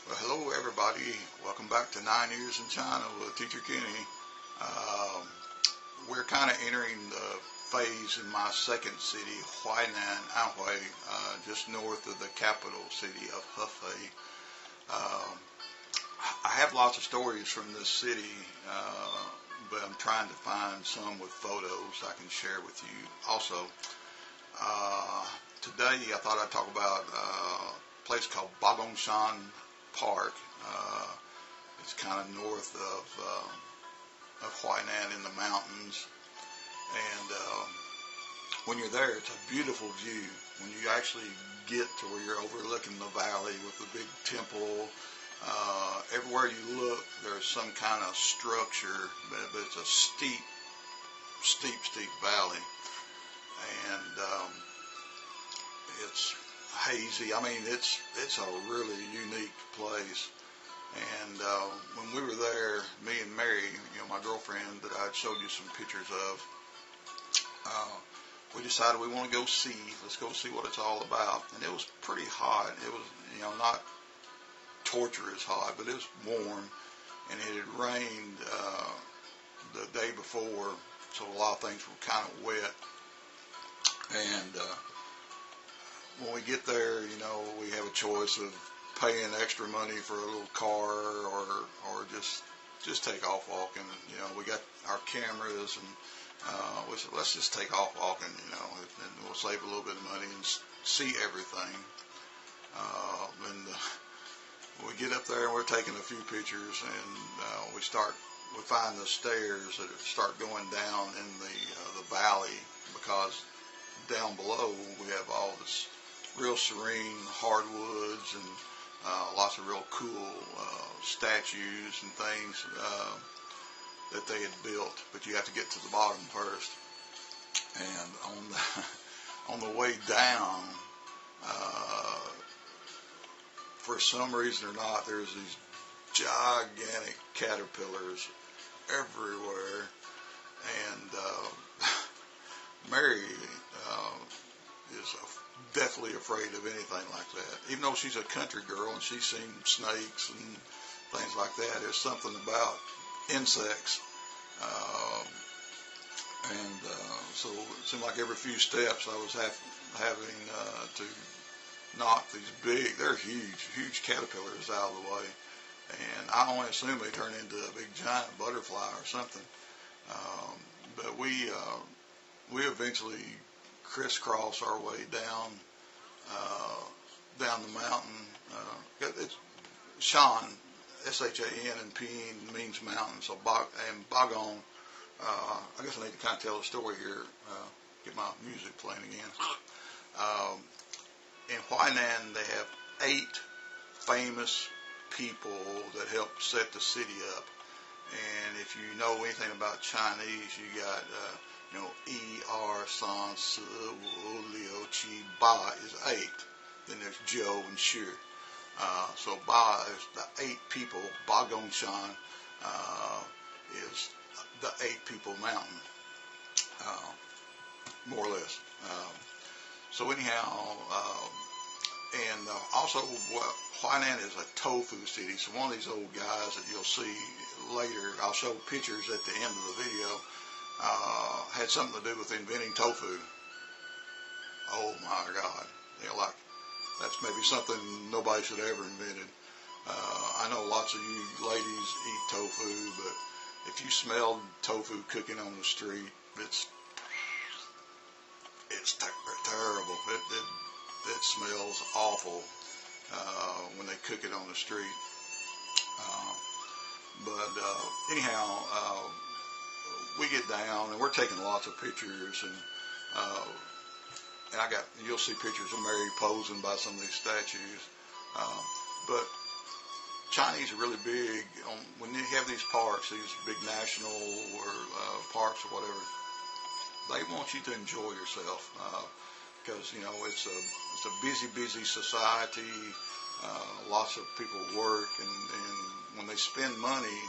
Well, hello everybody. Welcome back to 9 Years in China with Teacher Kenny. We're kind of entering the phase in my second city, Huainan Anhui, just north of the capital city of Hefei. I have lots of stories from this city, but I'm trying to find some with photos I can share with you. Also, today I thought I'd talk about a place called Bagongshan Park. It's kind of north of Huainan in the mountains, and when you're there, it's a beautiful view. When you actually get to where you're overlooking the valley with the big temple, everywhere you look, there's some kind of structure, but it's a steep valley, and it's hazy. I mean, it's a really unique place. And when we were there, me and Mary, my girlfriend that I showed you some pictures of, we decided we want to go see. Let's go see what it's all about. And it was pretty hot. It was, not torturous hot, but it was warm. And it had rained the day before, so a lot of things were kind of wet. And when we get there, we have a choice of paying extra money for a little car or just take off walking. We got our cameras, and we said, let's just take off walking, and we'll save a little bit of money and see everything. And we get up there and we're taking a few pictures, and we find the stairs that start going down in the valley, because down below we have all this real serene hardwoods and lots of real cool statues and things that they had built, but you have to get to the bottom first. And on the way down, for some reason or not, there's these gigantic caterpillars everywhere, and Mary is definitely afraid of anything like that. Even though she's a country girl and she's seen snakes and things like that, there's something about insects. So it seemed like every few steps I was having to knock these they're huge caterpillars out of the way. And I only assume they turn into a big giant butterfly or something. But we eventually crisscross our way down the mountain. It's Shan, S-H-A-N, and Pinyin means mountain. So and Bagong, I guess I need to kind of tell a story here. Get my music playing again. In Huainan, they have 8 famous people that helped set the city up. And if you know anything about Chinese, you got E-R, San, Si, Wu, Liu, Qi, Ba is 8. Then there's Zhou and Xu. So Ba is the 8 people. Bagongshan is the 8 people mountain, more or less. So anyhow, and also Huainan is a tofu city. So one of these old guys that you'll see later, I'll show pictures at the end of the video, had something to do with inventing tofu. Oh my God. That's maybe something nobody should ever invented. I know lots of you ladies eat tofu, but if you smell tofu cooking on the street, it's terrible. It smells awful when they cook it on the street. But anyhow, we get down and we're taking lots of pictures, and you'll see pictures of Mary posing by some of these statues. But Chinese are really big when you have these parks, these big national or parks or whatever. They want you to enjoy yourself, because it's a busy society. Lots of people work, and when they spend money,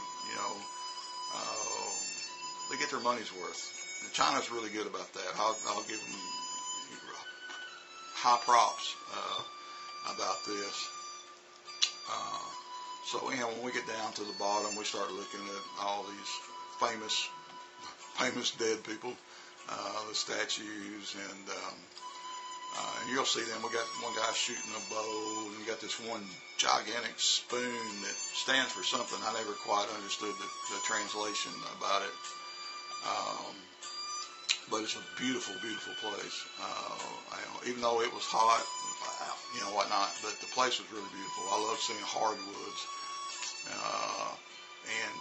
they get their money's worth. And China's really good about that. I'll give them high props about this. So anyhow, when we get down to the bottom, we start looking at all these famous dead people, the statues, and you'll see them. We got one guy shooting a bow, and you got this one gigantic spoon that stands for something. I never quite understood the translation about it. But it's a beautiful, beautiful place. Even though it was hot, whatnot, but the place was really beautiful. I love seeing hardwoods. And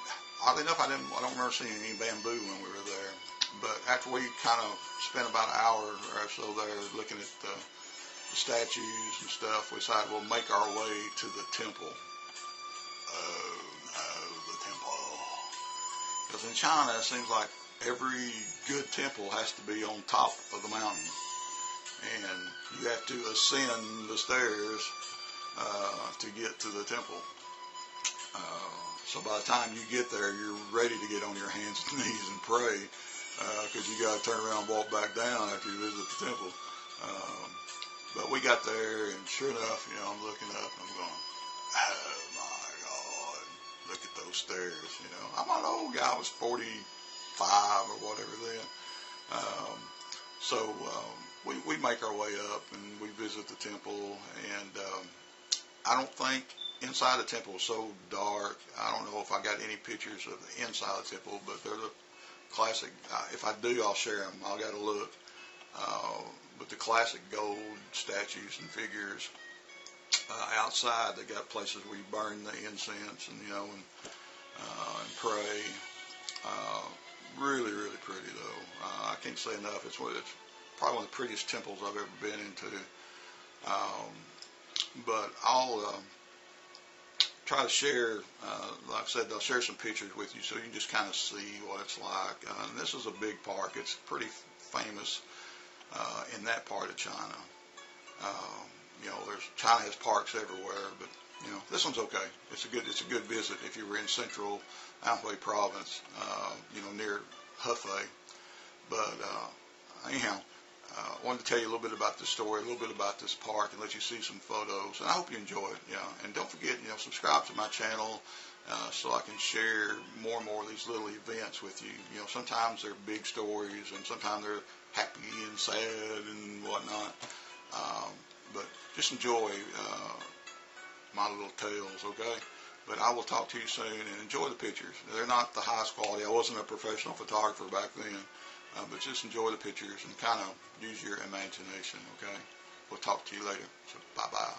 oddly enough, I don't remember seeing any bamboo when we were there. But after we kind of spent about an hour or so there looking at the statues and stuff, we decided we'll make our way to the temple. Oh no, the temple. Because in China, it seems like every good temple has to be on top of the mountain. And you have to ascend the stairs to get to the temple. So by the time you get there, you're ready to get on your hands and knees and pray, because you got to turn around and walk back down after you visit the temple. But we got there, and sure enough, I'm looking up and I'm going, oh my God, look at those stairs. I'm not an old guy. I was 45 or whatever then. So we make our way up and we visit the temple, and I don't think inside the temple is so dark. I don't know if I got any pictures of the inside of the temple, but they're the classic. If I do, I'll share them. I'll got to look. But the classic gold statues and figures outside. They got places where you burn the incense and and pray. Really, really pretty though. I can't say enough. It's probably one of the prettiest temples I've ever been into. But I'll try to share, like I said, they'll share some pictures with you so you can just kind of see what it's like. And this is a big park. It's pretty famous in that part of China. China has parks everywhere, but this one's okay. It's a good visit if you were in central Anhui province, near Hefei. But anyhow, I wanted to tell you a little bit about this story, a little bit about this park, and let you see some photos. And I hope you enjoy it. And don't forget, subscribe to my channel so I can share more and more of these little events with you. Sometimes they're big stories, and sometimes they're happy and sad and whatnot. But just enjoy my little tales, okay? But I will talk to you soon, and enjoy the pictures. They're not the highest quality. I wasn't a professional photographer back then. But just enjoy the pictures and kind of use your imagination, okay? We'll talk to you later. So bye-bye.